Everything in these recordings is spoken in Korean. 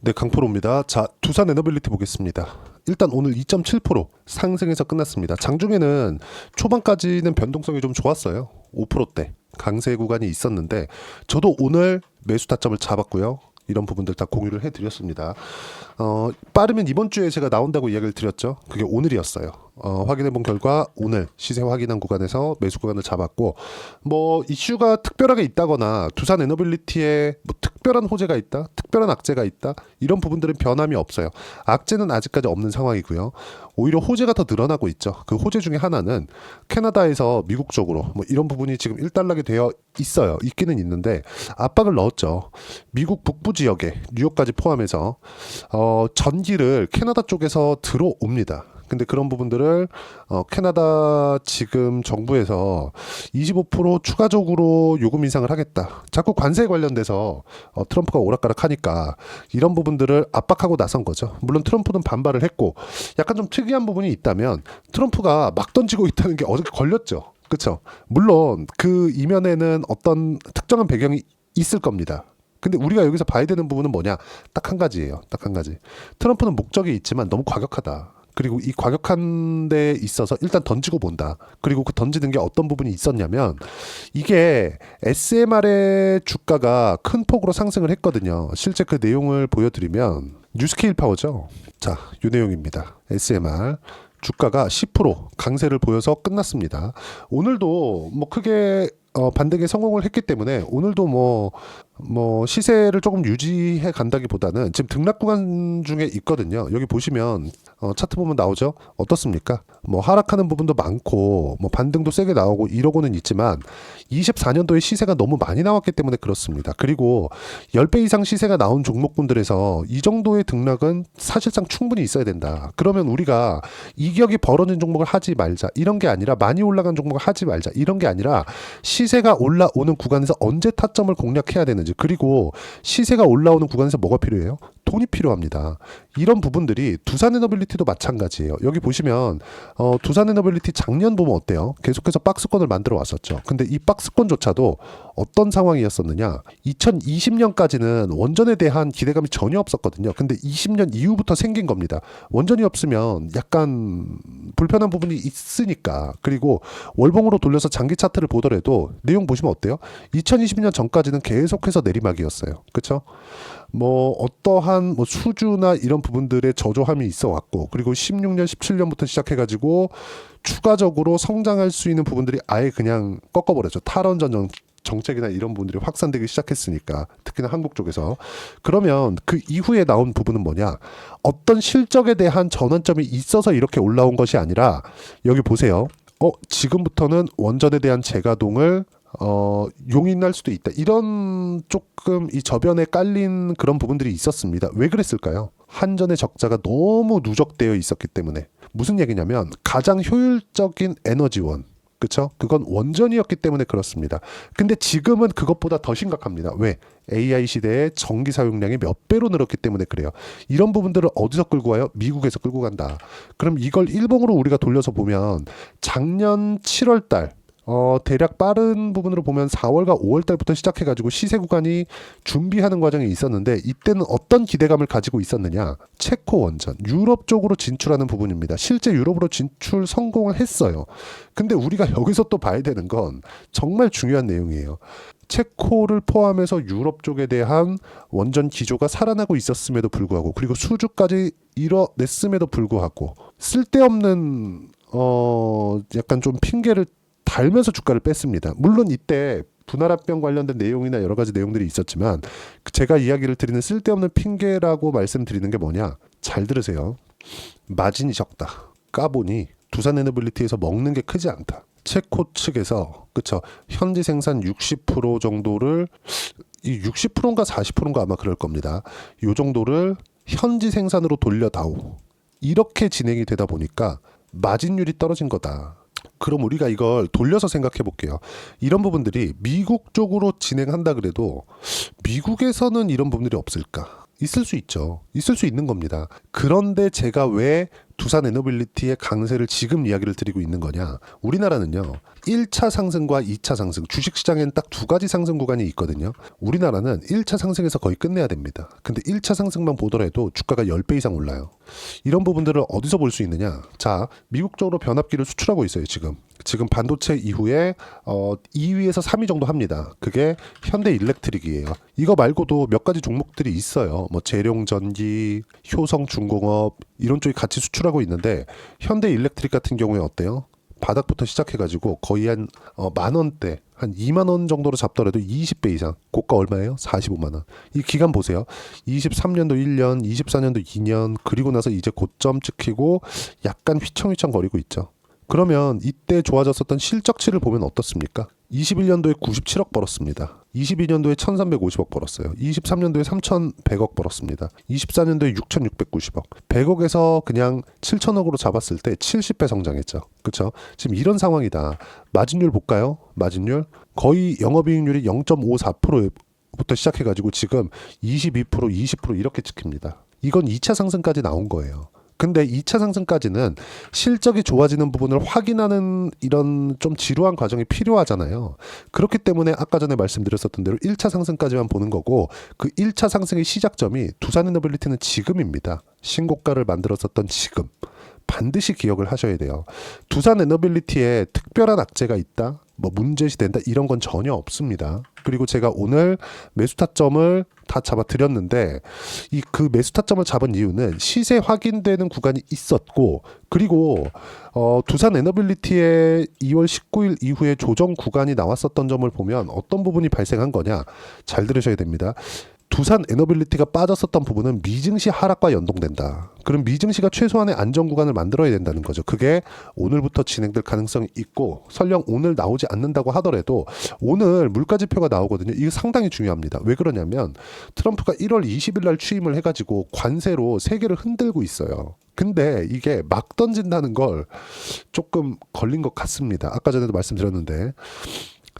네, 강프로입니다. 자, 두산 에너빌리티 보겠습니다. 일단 오늘 2.7% 상승해서 끝났습니다. 장중에는 초반까지는 변동성이 좀 좋았어요. 5%대 강세 구간이 있었는데 저도 오늘 매수 타점을 잡았고요. 이런 부분들 다 공유를 해드렸습니다. 빠르면 이번 주에 제가 나온다고 이야기를 드렸죠. 그게 오늘이었어요. 확인해본 결과 오늘 시세 확인한 구간에서 매수 구간을 잡았고, 뭐 이슈가 특별하게 있다거나 두산 에너빌리티에 뭐 특별한 호재가 있다, 특별한 악재가 있다, 이런 부분들은 변함이 없어요. 악재는 아직까지 없는 상황이고요. 오히려 호재가 더 늘어나고 있죠. 그 호재 중에 하나는 캐나다에서 미국 쪽으로 뭐 이런 부분이 지금 일단락이 되어 있어요. 있기는 있는데 압박을 넣었죠. 미국 북부 지역에 뉴욕까지 포함해서 전기를 캐나다 쪽에서 들어옵니다. 근데 그런 부분들을 캐나다 지금 정부에서 25% 추가적으로 요금 인상을 하겠다. 자꾸 관세에 관련돼서 트럼프가 오락가락하니까 이런 부분들을 압박하고 나선 거죠. 물론 트럼프는 반발을 했고, 약간 좀 특이한 부분이 있다면 트럼프가 막 던지고 있다는 게 어저께 걸렸죠. 그렇죠? 물론 그 이면에는 어떤 특정한 배경이 있을 겁니다. 근데 우리가 여기서 봐야 되는 부분은 뭐냐? 딱 한 가지예요. 딱 한 가지. 트럼프는 목적이 있지만 너무 과격하다. 그리고 이 과격한 데 있어서 일단 던지고 본다. 그리고 그 던지는 게 어떤 부분이 있었냐면, 이게 SMR의 주가가 큰 폭으로 상승을 했거든요. 실제 그 내용을 보여드리면 뉴스케일 파워죠. 자, 이 내용입니다. SMR 주가가 10% 강세를 보여서 끝났습니다. 오늘도 뭐 크게 반등에 성공을 했기 때문에 오늘도 뭐 시세를 조금 유지해 간다기보다는 지금 등락 구간 중에 있거든요. 여기 보시면 차트 보면 나오죠. 어떻습니까? 뭐 하락하는 부분도 많고 뭐 반등도 세게 나오고 이러고는 있지만 24년도에 시세가 너무 많이 나왔기 때문에 그렇습니다. 그리고 10배 이상 시세가 나온 종목군들에서 이 정도의 등락은 사실상 충분히 있어야 된다. 그러면 우리가 이격이 벌어진 종목을 하지 말자, 이런 게 아니라, 많이 올라간 종목을 하지 말자, 이런 게 아니라 시세가 올라오는 구간에서 언제 타점을 공략해야 되는지, 그리고 시세가 올라오는 구간에서 뭐가 필요해요? 돈이 필요합니다. 이런 부분들이 두산에너빌리티도 마찬가지예요. 여기 보시면 두산에너빌리티 작년 보면 어때요? 계속해서 박스권을 만들어 왔었죠. 근데 이 박스권조차도 어떤 상황이었었느냐? 2020년까지는 원전에 대한 기대감이 전혀 없었거든요. 근데 20년 이후부터 생긴 겁니다. 원전이 없으면 약간 불편한 부분이 있으니까. 그리고 월봉으로 돌려서 장기 차트를 보더라도 내용 보시면 어때요? 2020년 전까지는 계속해서 내리막이었어요. 그렇죠? 뭐 어떠한 뭐 수주나 이런 부분들의 저조함이 있어 왔고, 그리고 16년, 17년부터 시작해가지고 추가적으로 성장할 수 있는 부분들이 아예 그냥 꺾어버렸죠. 탈원전 정책이나 이런 부분들이 확산되기 시작했으니까, 특히나 한국 쪽에서. 그러면 그 이후에 나온 부분은 뭐냐? 어떤 실적에 대한 전환점이 있어서 이렇게 올라온 것이 아니라, 여기 보세요. 지금부터는 원전에 대한 재가동을 용인할 수도 있다. 이런 조금 이 저변에 깔린 그런 부분들이 있었습니다. 왜 그랬을까요? 한전의 적자가 너무 누적되어 있었기 때문에. 무슨 얘기냐면 가장 효율적인 에너지원, 그쵸? 그건 원전이었기 때문에 그렇습니다. 근데 지금은 그것보다 더 심각합니다. 왜? AI 시대에 전기 사용량이 몇 배로 늘었기 때문에 그래요. 이런 부분들을 어디서 끌고 와요? 미국에서 끌고 간다. 그럼 이걸 일봉으로 우리가 돌려서 보면 작년 7월 달 대략 빠른 부분으로 보면 4월과 5월 달부터 시작해가지고 시세 구간이 준비하는 과정이 있었는데, 이때는 어떤 기대감을 가지고 있었느냐? 체코 원전, 유럽 쪽으로 진출하는 부분입니다. 실제 유럽으로 진출 성공을 했어요. 근데 우리가 여기서 또 봐야 되는 건 정말 중요한 내용이에요. 체코를 포함해서 유럽 쪽에 대한 원전 기조가 살아나고 있었음에도 불구하고, 그리고 수주까지 이뤄냈음에도 불구하고 쓸데없는 약간 좀 핑계를 달면서 주가를 뺐습니다. 물론 이때 분할합병 관련된 내용이나 여러 가지 내용들이 있었지만, 제가 이야기를 드리는 쓸데없는 핑계라고 말씀드리는 게 뭐냐? 잘 들으세요. 마진이 적다. 까보니 두산에너빌리티에서 먹는 게 크지 않다. 체코 측에서, 그쵸, 현지 생산 60% 정도를, 이 60%인가 40%인가 아마 그럴 겁니다. 요 정도를 현지 생산으로 돌려다오. 이렇게 진행이 되다 보니까 마진율이 떨어진 거다. 그럼 우리가 이걸 돌려서 생각해 볼게요. 이런 부분들이 미국 쪽으로 진행한다 그래도 미국에서는 이런 부분들이 없을까? 있을 수 있죠. 있을 수 있는 겁니다. 그런데 제가 왜 두산 에너빌리티의 강세를 지금 이야기를 드리고 있는 거냐? 우리나라는요. 1차 상승과 2차 상승, 주식시장에는 딱 두 가지 상승 구간이 있거든요. 우리나라는 1차 상승에서 거의 끝내야 됩니다. 근데 1차 상승만 보더라도 주가가 10배 이상 올라요. 이런 부분들을 어디서 볼 수 있느냐? 자, 미국 쪽으로 변압기를 수출하고 있어요, 지금. 지금 반도체 이후에 2위에서 3위 정도 합니다. 그게 현대 일렉트릭이에요. 이거 말고도 몇 가지 종목들이 있어요. 뭐 재룡전기, 효성중공업 이런 쪽이 같이 수출하고 있는데 현대 일렉트릭 같은 경우에 어때요? 바닥부터 시작해가지고 거의 한 10,000원대 한 2만 원 정도로 잡더라도 20배 이상. 고가 얼마예요? 45만 원. 이 기간 보세요. 23년도 1년, 24년도 2년, 그리고 나서 이제 고점 찍히고 약간 휘청휘청 거리고 있죠. 그러면 이때 좋아졌었던 실적치를 보면 어떻습니까? 21년도에 97억 벌었습니다. 22년도에 1350억 벌었어요. 23년도에 3100억 벌었습니다. 24년도에 6690억. 100억에서 그냥 7천억으로 잡았을 때 70배 성장했죠. 그렇죠? 지금 이런 상황이다. 마진율 볼까요? 마진율 거의 영업이익률이 0.54%부터 시작해가지고 지금 22%, 20% 이렇게 찍힙니다. 이건 2차 상승까지 나온 거예요. 근데 2차 상승까지는 실적이 좋아지는 부분을 확인하는 이런 좀 지루한 과정이 필요하잖아요. 그렇기 때문에 아까 전에 말씀드렸었던 대로 1차 상승까지만 보는 거고 그 1차 상승의 시작점이 두산에너빌리티는 지금입니다. 신고가를 만들었었던 지금. 반드시 기억을 하셔야 돼요. 두산에너빌리티에 특별한 악재가 있다? 뭐 문제시 된다? 이런 건 전혀 없습니다. 그리고 제가 오늘 매수 타점을 다 잡아 드렸는데 그 매수 타점을 잡은 이유는 시세 확인되는 구간이 있었고 그리고 두산 에너빌리티의 2월 19일 이후에 조정 구간이 나왔었던 점을 보면 어떤 부분이 발생한 거냐 잘 들으셔야 됩니다. 두산 에너빌리티가 빠졌었던 부분은 미증시 하락과 연동된다. 그럼 미증시가 최소한의 안정 구간을 만들어야 된다는 거죠. 그게 오늘부터 진행될 가능성이 있고 설령 오늘 나오지 않는다고 하더라도 오늘 물가지표가 나오거든요. 이거 상당히 중요합니다. 왜 그러냐면 트럼프가 1월 20일 날 취임을 해가지고 관세로 세계를 흔들고 있어요. 근데 이게 막 던진다는 걸 조금 걸린 것 같습니다. 아까 전에도 말씀드렸는데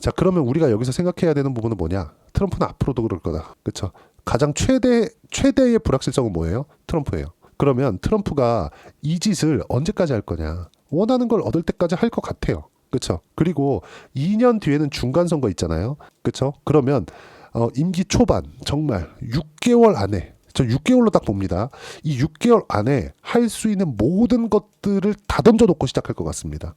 자 그러면 우리가 여기서 생각해야 되는 부분은 뭐냐? 트럼프는 앞으로도 그럴 거다. 그렇죠? 가장 최대의 불확실성은 뭐예요? 트럼프예요. 그러면 트럼프가 이 짓을 언제까지 할 거냐? 원하는 걸 얻을 때까지 할 것 같아요. 그렇죠? 그리고 2년 뒤에는 중간 선거 있잖아요. 그렇죠? 그러면 임기 초반 정말 6개월 안에 저 6개월로 딱 봅니다. 이 6개월 안에 할 수 있는 모든 것들을 다 던져놓고 시작할 것 같습니다.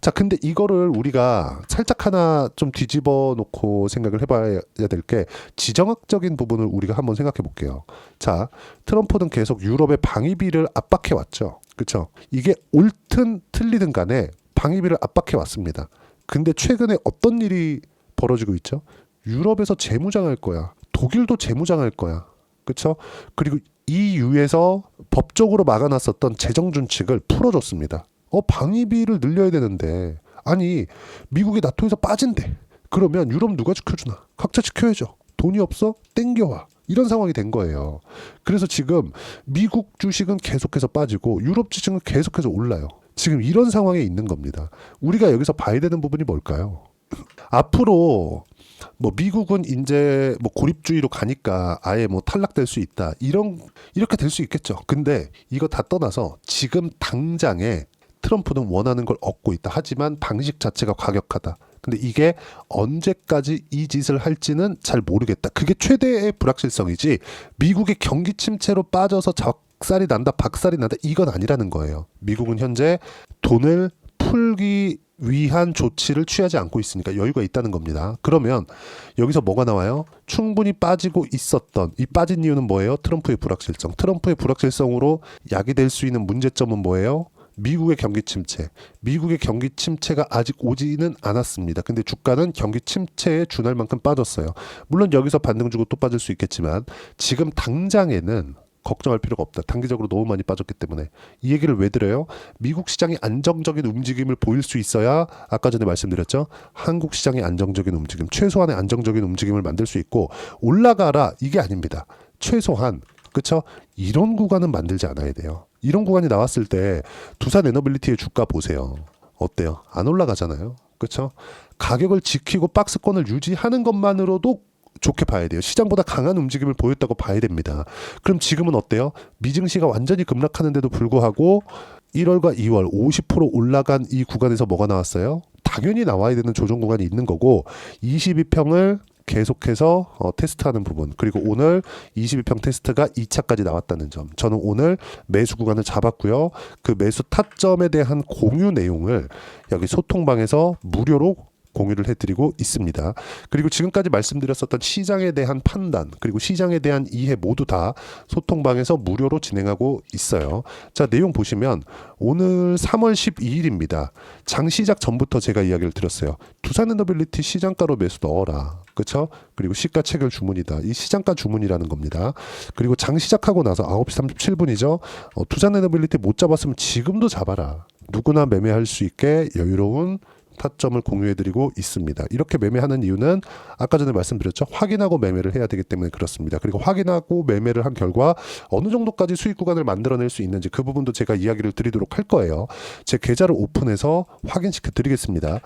자, 근데 이거를 우리가 살짝 하나 좀 뒤집어 놓고 생각을 해봐야 될 게 지정학적인 부분을 우리가 한번 생각해 볼게요. 자, 트럼프는 계속 유럽의 방위비를 압박해 왔죠. 그렇죠? 이게 옳든 틀리든 간에 방위비를 압박해 왔습니다. 근데 최근에 어떤 일이 벌어지고 있죠? 유럽에서 재무장할 거야. 독일도 재무장할 거야. 그렇죠? 그리고 EU에서 법적으로 막아놨었던 재정 준칙을 풀어줬습니다. 방위비를 늘려야 되는데 아니 미국이 나토에서 빠진대. 그러면 유럽 누가 지켜주나? 각자 지켜야죠. 돈이 없어? 땡겨와. 이런 상황이 된 거예요. 그래서 지금 미국 주식은 계속해서 빠지고 유럽 주식은 계속해서 올라요. 지금 이런 상황에 있는 겁니다. 우리가 여기서 봐야 되는 부분이 뭘까요? 앞으로 뭐 미국은 이제 뭐 고립주의로 가니까 아예 뭐 탈락될 수 있다. 이렇게 될 수 있겠죠. 근데 이거 다 떠나서 지금 당장에 트럼프는 원하는 걸 얻고 있다. 하지만 방식 자체가 과격하다. 근데 이게 언제까지 이 짓을 할지는 잘 모르겠다. 그게 최대의 불확실성이지 미국의 경기 침체로 빠져서 작살이 난다, 박살이 난다 이건 아니라는 거예요. 미국은 현재 돈을 풀기 위한 조치를 취하지 않고 있으니까 여유가 있다는 겁니다. 그러면 여기서 뭐가 나와요? 충분히 빠지고 있었던 이 빠진 이유는 뭐예요? 트럼프의 불확실성. 트럼프의 불확실성으로 야기될 수 있는 문제점은 뭐예요? 미국의 경기 침체. 미국의 경기 침체가 아직 오지는 않았습니다. 근데 주가는 경기 침체에 준할 만큼 빠졌어요. 물론 여기서 반등 주고 또 빠질 수 있겠지만 지금 당장에는 걱정할 필요가 없다. 단기적으로 너무 많이 빠졌기 때문에. 이 얘기를 왜 드려요? 미국 시장이 안정적인 움직임을 보일 수 있어야 아까 전에 말씀드렸죠. 한국 시장의 안정적인 움직임, 최소한의 안정적인 움직임을 만들 수 있고 올라가라 이게 아닙니다. 최소한 그렇죠? 이런 구간은 만들지 않아야 돼요. 이런 구간이 나왔을 때 두산 에너빌리티의 주가 보세요. 어때요? 안 올라가잖아요. 그렇죠? 가격을 지키고 박스권을 유지하는 것만으로도 좋게 봐야 돼요. 시장보다 강한 움직임을 보였다고 봐야 됩니다. 그럼 지금은 어때요? 미증시가 완전히 급락하는데도 불구하고 1월과 2월 50% 올라간 이 구간에서 뭐가 나왔어요? 당연히 나와야 되는 조정 구간이 있는 거고 22평을 계속해서 테스트하는 부분, 그리고 오늘 22평 테스트가 2차까지 나왔다는 점, 저는 오늘 매수 구간을 잡았고요. 그 매수 타점에 대한 공유 내용을 여기 소통방에서 무료로 공유를 해드리고 있습니다. 그리고 지금까지 말씀드렸었던 시장에 대한 판단, 그리고 시장에 대한 이해 모두 다 소통방에서 무료로 진행하고 있어요. 자, 내용 보시면 오늘 3월 12일입니다. 장 시작 전부터 제가 이야기를 드렸어요. 두산에너빌리티 시장가로 매수 넣어라. 그렇죠? 그리고 시가 체결 주문이다. 이 시장가 주문이라는 겁니다. 그리고 장 시작하고 나서 9시 37분이죠. 두산에너빌리티 못 잡았으면 지금도 잡아라. 누구나 매매할 수 있게 여유로운 타점을 공유해드리고 있습니다. 이렇게 매매하는 이유는 아까 전에 말씀드렸죠. 확인하고 매매를 해야 되기 때문에 그렇습니다. 그리고 확인하고 매매를 한 결과 어느 정도까지 수익 구간을 만들어낼 수 있는지 그 부분도 제가 이야기를 드리도록 할 거예요. 제 계좌를 오픈해서 확인시켜 드리겠습니다.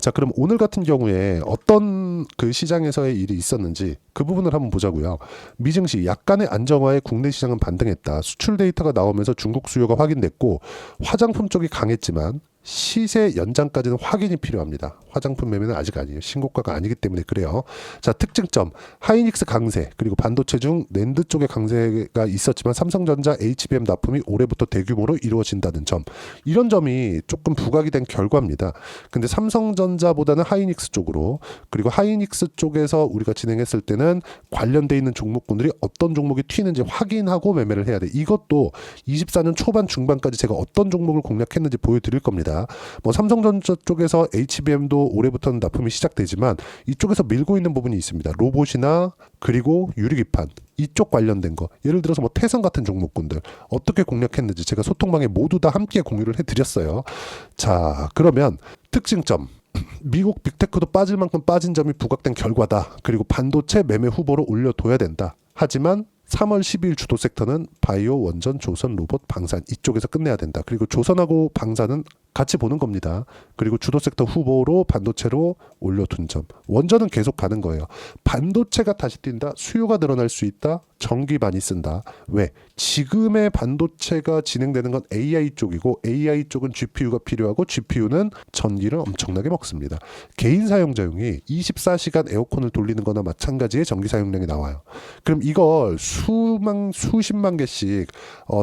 자, 그럼 오늘 같은 경우에 어떤 그 시장에서의 일이 있었는지 그 부분을 한번 보자고요. 미증시 약간의 안정화에 국내 시장은 반등했다. 수출 데이터가 나오면서 중국 수요가 확인됐고 화장품 쪽이 강했지만 시세 연장까지는 확인이 필요합니다. 화장품 매매는 아직 아니에요. 신고가가 아니기 때문에 그래요. 자, 특징점 하이닉스 강세, 그리고 반도체 중 낸드 쪽의 강세가 있었지만 삼성전자 HBM 납품이 올해부터 대규모로 이루어진다는 점, 이런 점이 조금 부각이 된 결과입니다. 근데 삼성전자보다는 하이닉스 쪽으로, 그리고 하이닉스 쪽에서 우리가 진행했을 때는 관련돼 있는 종목군들이 어떤 종목이 튀는지 확인하고 매매를 해야 돼. 이것도 24년 초반 중반까지 제가 어떤 종목을 공략했는지 보여드릴 겁니다. 뭐 삼성전자 쪽에서 HBM도 올해부터는 납품이 시작되지만 이쪽에서 밀고 있는 부분이 있습니다. 로봇이나 그리고 유리기판 이쪽 관련된 거, 예를 들어서 뭐 태성 같은 종목군들 어떻게 공략했는지 제가 소통방에 모두 다 함께 공유를 해드렸어요. 자, 그러면 특징점, 미국 빅테크도 빠질 만큼 빠진 점이 부각된 결과다. 그리고 반도체 매매 후보로 올려둬야 된다. 하지만 3월 10일 주도 섹터는 바이오, 원전, 조선, 로봇, 방산 이쪽에서 끝내야 된다. 그리고 조선하고 방산은 같이 보는 겁니다. 그리고 주도 섹터 후보로 반도체로 올려둔 점. 원전은 계속 가는 거예요. 반도체가 다시 뛴다. 수요가 늘어날 수 있다. 전기 많이 쓴다. 왜? 지금의 반도체가 진행되는 건 AI 쪽이고 AI 쪽은 GPU가 필요하고 GPU는 전기를 엄청나게 먹습니다. 개인 사용자용이 24시간 에어컨을 돌리는 거나 마찬가지의 전기 사용량이 나와요. 그럼 이걸 수십만 개씩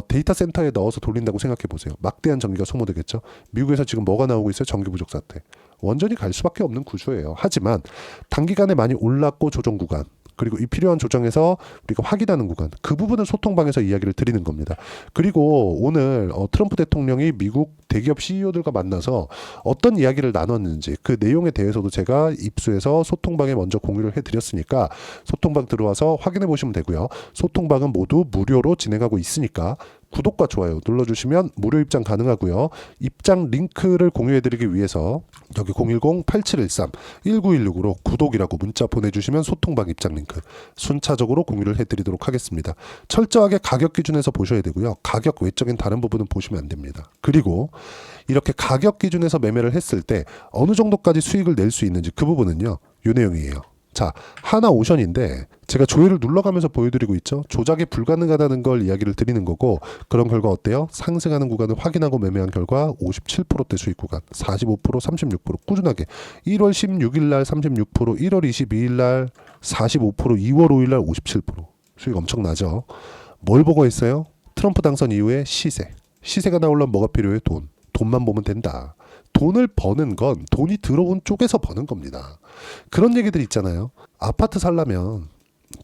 데이터 센터에 넣어서 돌린다고 생각해 보세요. 막대한 전기가 소모되겠죠. 미국에서 지금 뭐가 나오고 있어요? 전기 부족 사태. 원전이 갈 수밖에 없는 구조예요. 하지만 단기간에 많이 올랐고 조정 구간, 그리고 이 필요한 조정에서 우리가 확인하는 구간, 그 부분을 소통방에서 이야기를 드리는 겁니다. 그리고 오늘 트럼프 대통령이 미국 대기업 CEO들과 만나서 어떤 이야기를 나눴는지 그 내용에 대해서도 제가 입수해서 소통방에 먼저 공유를 해드렸으니까 소통방 들어와서 확인해 보시면 되고요. 소통방은 모두 무료로 진행하고 있으니까 구독과 좋아요 눌러주시면 무료 입장 가능하고요. 입장 링크를 공유해드리기 위해서 여기 010-8713-1916으로 구독이라고 문자 보내주시면 소통방 입장 링크 순차적으로 공유를 해드리도록 하겠습니다. 철저하게 가격 기준에서 보셔야 되고요. 가격 외적인 다른 부분은 보시면 안 됩니다. 그리고 이렇게 가격 기준에서 매매를 했을 때 어느 정도까지 수익을 낼 수 있는지 그 부분은요. 이 내용이에요. 자, 하나오션인데 제가 조회를 눌러가면서 보여드리고 있죠. 조작이 불가능하다는 걸 이야기를 드리는 거고, 그런 결과 어때요? 상승하는 구간을 확인하고 매매한 결과 57%대 수익 구간, 45%, 36% 꾸준하게 1월 16일 날 36%, 1월 22일 날 45%, 2월 5일 날 57% 수익 엄청나죠. 뭘 보고 했어요? 트럼프 당선 이후에 시세가 나오려면 뭐가 필요해? 돈만 보면 된다. 돈을 버는 건 돈이 들어온 쪽에서 버는 겁니다. 그런 얘기들 있잖아요. 아파트 살려면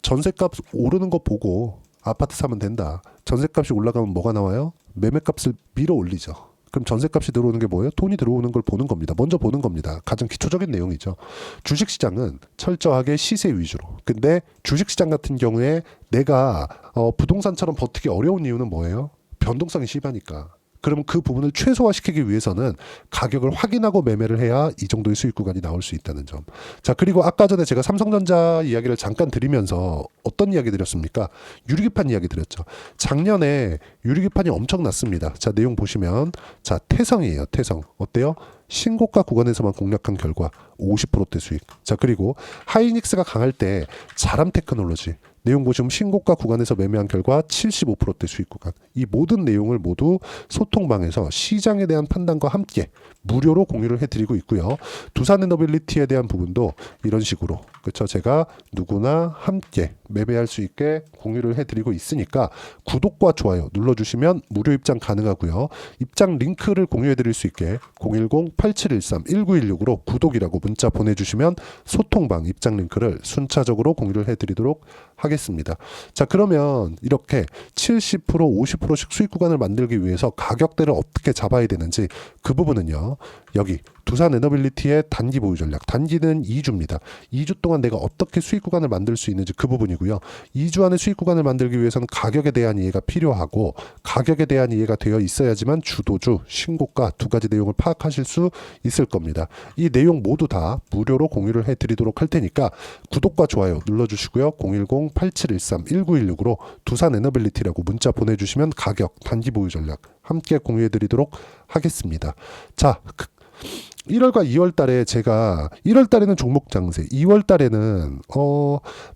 전세값 오르는 거 보고 아파트 사면 된다. 전세값이 올라가면 뭐가 나와요? 매매값을 밀어 올리죠. 그럼 전세값이 들어오는 게 뭐예요? 돈이 들어오는 걸 보는 겁니다. 먼저 보는 겁니다. 가장 기초적인 내용이죠. 주식시장은 철저하게 시세 위주로. 근데 주식시장 같은 경우에 내가 부동산처럼 버티기 어려운 이유는 뭐예요? 변동성이 심하니까. 그럼 그 부분을 최소화시키기 위해서는 가격을 확인하고 매매를 해야 이 정도의 수익 구간이 나올 수 있다는 점. 자, 그리고 아까 전에 제가 삼성전자 이야기를 잠깐 드리면서 어떤 이야기 드렸습니까? 유리기판 이야기 드렸죠. 작년에 유리기판이 엄청 났습니다. 자, 내용 보시면 자, 태성이에요. 태성. 어때요? 신고가 구간에서만 공략한 결과 50%대 수익. 자, 그리고 하이닉스가 강할 때 자람 테크놀로지 내용 보시면 신고가 구간에서 매매한 결과 75%대 수익 구간. 이 모든 내용을 모두 소통방에서 시장에 대한 판단과 함께 무료로 공유를 해드리고 있고요. 두산 에너빌리티에 대한 부분도 이런 식으로 그렇죠. 제가 누구나 함께 매매할 수 있게 공유를 해드리고 있으니까 구독과 좋아요 눌러주시면 무료 입장 가능하고요. 입장 링크를 공유해드릴 수 있게 010-8713-1916으로 구독이라고 문자 보내주시면 소통방 입장 링크를 순차적으로 공유를 해드리도록 하겠습니다. 자, 그러면 이렇게 70% 50%씩 수익 구간을 만들기 위해서 가격대를 어떻게 잡아야 되는지 그 부분은요. 여기 두산 에너빌리티의 단기 보유 전략. 단기는 2주입니다. 2주 동안 내가 어떻게 수익 구간을 만들 수 있는지 그 부분이고요. 2주 안에 수익 구간을 만들기 위해서는 가격에 대한 이해가 필요하고 가격에 대한 이해가 되어 있어야지만 주도주, 신고가 두 가지 내용을 파악하실 수 있을 겁니다. 이 내용 모두 다 무료로 공유를 해드리도록 할 테니까 구독과 좋아요 눌러주시고요. 010-8713-1916으로 두산 에너빌리티라고 문자 보내주시면 가격, 단기 보유 전략 함께 공유해드리도록 하겠습니다. 자, 1월과 2월 달에 제가 1월 달에는 종목 장세, 2월 달에는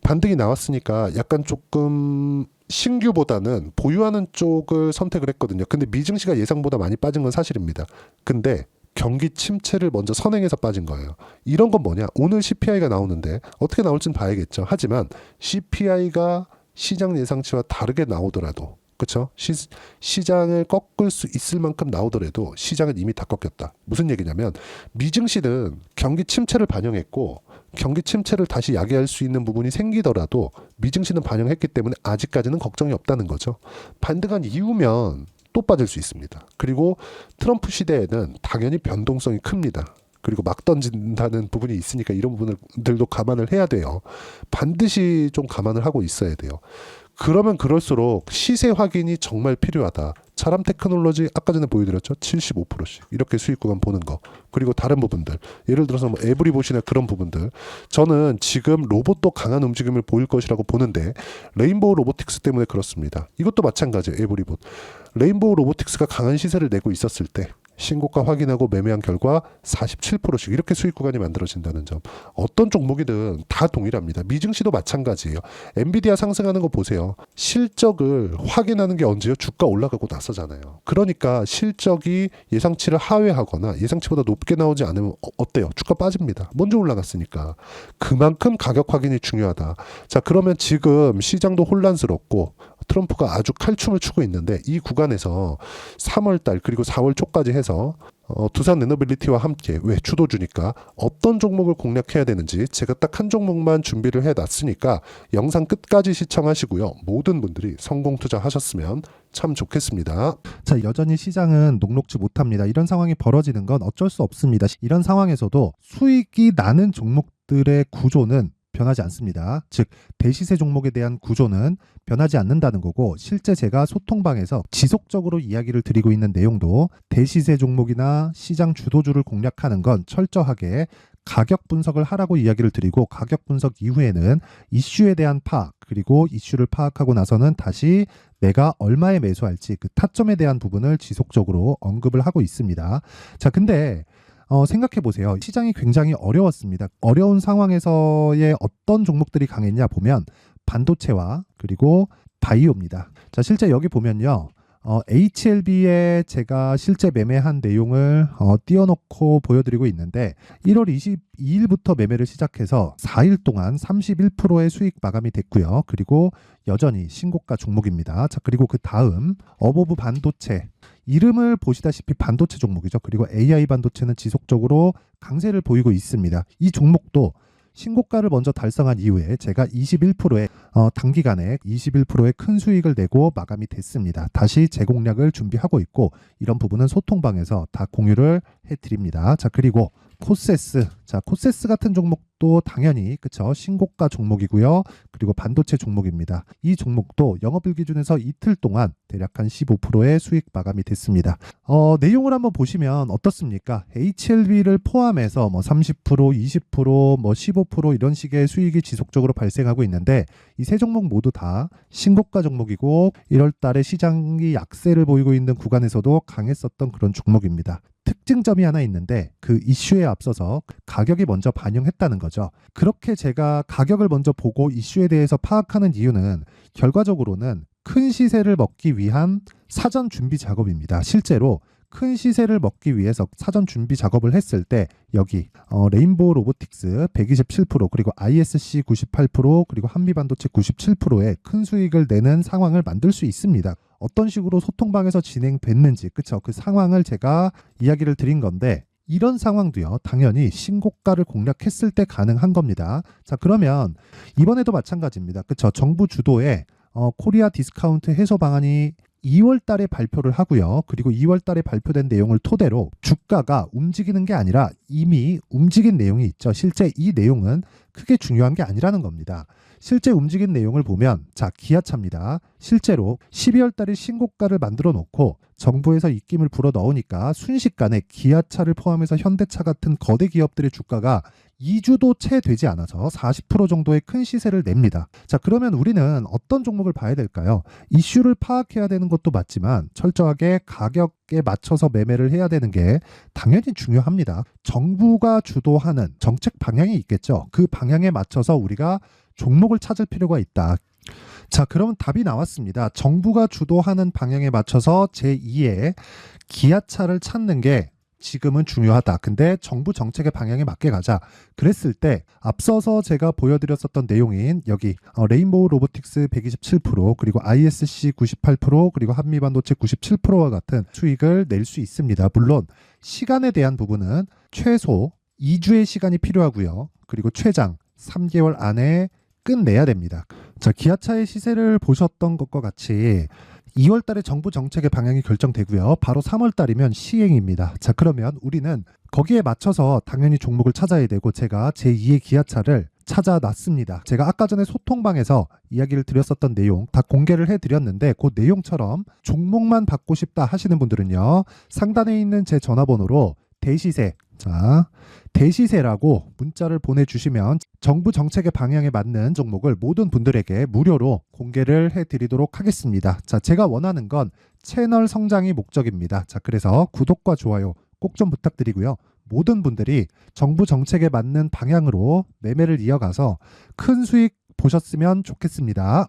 반등이 나왔으니까 약간 조금 신규보다는 보유하는 쪽을 선택을 했거든요. 근데 미증시가 예상보다 많이 빠진 건 사실입니다. 근데 경기 침체를 먼저 선행해서 빠진 거예요. 이런 건 뭐냐? 오늘 CPI가 나오는데 어떻게 나올지는 봐야겠죠. 하지만 CPI가 시장 예상치와 다르게 나오더라도 그렇죠? 시장을 꺾을 수 있을 만큼 나오더라도 시장은 이미 다 꺾였다. 무슨 얘기냐면 미증시는 경기 침체를 반영했고 경기 침체를 다시 야기할 수 있는 부분이 생기더라도 미증시는 반영했기 때문에 아직까지는 걱정이 없다는 거죠. 반등한 이후면 또 빠질 수 있습니다. 그리고 트럼프 시대에는 당연히 변동성이 큽니다. 그리고 막 던진다는 부분이 있으니까 이런 부분들도 감안을 해야 돼요. 반드시 좀 감안을 하고 있어야 돼요. 그러면 그럴수록 시세 확인이 정말 필요하다. 차람 테크놀로지 아까 전에 보여드렸죠. 75%씩 이렇게 수익 구간 보는 거. 그리고 다른 부분들 예를 들어서 뭐 에브리봇이나 그런 부분들 저는 지금 로봇도 강한 움직임을 보일 것이라고 보는데 레인보우 로보틱스 때문에 그렇습니다. 이것도 마찬가지예요. 에브리봇 레인보우 로보틱스가 강한 시세를 내고 있었을 때 신고가 확인하고 매매한 결과 47%씩 이렇게 수익 구간이 만들어진다는 점. 어떤 종목이든 다 동일합니다. 미증시도 마찬가지예요. 엔비디아 상승하는 거 보세요. 실적을 확인하는 게 언제요? 주가 올라가고 나서잖아요. 그러니까 실적이 예상치를 하회하거나 예상치보다 높게 나오지 않으면 어때요? 주가 빠집니다. 먼저 올라갔으니까. 그만큼 가격 확인이 중요하다. 자, 그러면 지금 시장도 혼란스럽고 트럼프가 아주 칼춤을 추고 있는데 이 구간에서 3월달 그리고 4월 초까지 해서 두산 에너빌리티와 함께 왜 주도주니까 어떤 종목을 공략해야 되는지 제가 딱 한 종목만 준비를 해놨으니까 영상 끝까지 시청하시고요. 모든 분들이 성공 투자하셨으면 참 좋겠습니다. 자, 여전히 시장은 녹록지 못합니다. 이런 상황이 벌어지는 건 어쩔 수 없습니다. 이런 상황에서도 수익이 나는 종목들의 구조는 변하지 않습니다. 즉 대시세 종목에 대한 구조는 변하지 않는다는 거고 실제 제가 소통방에서 지속적으로 이야기를 드리고 있는 내용도 대시세 종목이나 시장 주도주를 공략하는 건 철저하게 가격 분석을 하라고 이야기를 드리고 가격 분석 이후에는 이슈에 대한 파악 그리고 이슈를 파악하고 나서는 다시 내가 얼마에 매수할지 그 타점에 대한 부분을 지속적으로 언급을 하고 있습니다. 자, 근데 생각해 보세요. 시장이 굉장히 어려웠습니다. 어려운 상황에서의 어떤 종목들이 강했냐 보면 반도체와 그리고 바이오입니다. 자, 실제 여기 보면요. HLB에 제가 실제 매매한 내용을 띄워놓고 보여드리고 있는데 1월 22일부터 매매를 시작해서 4일 동안 31%의 수익 마감이 됐고요. 그리고 여전히 신고가 종목입니다. 자, 그리고 그 다음 어보브 반도체 이름을 보시다시피 반도체 종목이죠. 그리고 AI 반도체는 지속적으로 강세를 보이고 있습니다. 이 종목도 신고가를 먼저 달성한 이후에 제가 21%의 단기간에 21%의 큰 수익을 내고 마감이 됐습니다. 다시 재공략을 준비하고 있고 이런 부분은 소통방에서 다 공유를 해드립니다. 자, 그리고 코세스. 자, 코세스 같은 종목도 당연히 그쵸 신고가 종목이고요. 그리고 반도체 종목입니다. 이 종목도 영업일 기준에서 이틀 동안 대략 한 15%의 수익 마감이 됐습니다. 내용을 한번 보시면 어떻습니까? HLB를 포함해서 뭐 30%, 20%, 뭐 15% 이런 식의 수익이 지속적으로 발생하고 있는데 이 세 종목 모두 다 신고가 종목이고 1월 달에 시장이 약세를 보이고 있는 구간에서도 강했었던 그런 종목입니다. 특징점이 하나 있는데 그 이슈에 앞서서 가격이 먼저 반영했다는 거죠. 그렇게 제가 가격을 먼저 보고 이슈에 대해서 파악하는 이유는 결과적으로는 큰 시세를 먹기 위한 사전 준비 작업입니다. 실제로 큰 시세를 먹기 위해서 사전 준비 작업을 했을 때 여기 레인보우 로보틱스 127% 그리고 ISC 98% 그리고 한미반도체 97%의 큰 수익을 내는 상황을 만들 수 있습니다. 어떤 식으로 소통방에서 진행됐는지 그쵸 그 상황을 제가 이야기를 드린 건데 이런 상황도요 당연히 신고가를 공략했을 때 가능한 겁니다. 자 그러면 이번에도 마찬가지입니다. 그쵸 정부 주도의 코리아 디스카운트 해소 방안이 2월 달에 발표를 하고요. 그리고 2월 달에 발표된 내용을 토대로 주가가 움직이는 게 아니라 이미 움직인 내용이 있죠. 실제 이 내용은 크게 중요한 게 아니라는 겁니다. 실제 움직인 내용을 보면 자 기아차입니다. 실제로 12월 달에 신고가를 만들어 놓고 정부에서 입김을 불어 넣으니까 순식간에 기아차를 포함해서 현대차 같은 거대 기업들의 주가가 2주도 채 되지 않아서 40% 정도의 큰 시세를 냅니다. 자, 그러면 우리는 어떤 종목을 봐야 될까요? 이슈를 파악해야 되는 것도 맞지만 철저하게 가격에 맞춰서 매매를 해야 되는 게 당연히 중요합니다. 정부가 주도하는 정책 방향이 있겠죠. 그 방향에 맞춰서 우리가 종목을 찾을 필요가 있다. 자, 그러면 답이 나왔습니다. 정부가 주도하는 방향에 맞춰서 제2의 기아차를 찾는 게 지금은 중요하다. 근데 정부 정책의 방향에 맞게 가자. 그랬을 때 앞서서 제가 보여드렸었던 내용인 여기 레인보우 로보틱스 127% 그리고 ISC 98% 그리고 한미반도체 97%와 같은 수익을 낼 수 있습니다. 물론 시간에 대한 부분은 최소 2주의 시간이 필요하고요. 그리고 최장 3개월 안에 끝내야 됩니다. 자, 기아차의 시세를 보셨던 것과 같이 2월 달에 정부 정책의 방향이 결정되고요. 바로 3월 달이면 시행입니다. 자, 그러면 우리는 거기에 맞춰서 당연히 종목을 찾아야 되고 제가 제2의 기아차를 찾아놨습니다. 제가 아까 전에 소통방에서 이야기를 드렸었던 내용 다 공개를 해드렸는데 그 내용처럼 종목만 받고 싶다 하시는 분들은요. 상단에 있는 제 전화번호로 대시세, 자, 대시세라고 문자를 보내주시면 정부 정책의 방향에 맞는 종목을 모든 분들에게 무료로 공개를 해드리도록 하겠습니다. 자, 제가 원하는 건 채널 성장이 목적입니다. 자, 그래서 구독과 좋아요 꼭 좀 부탁드리고요. 모든 분들이 정부 정책에 맞는 방향으로 매매를 이어가서 큰 수익 보셨으면 좋겠습니다.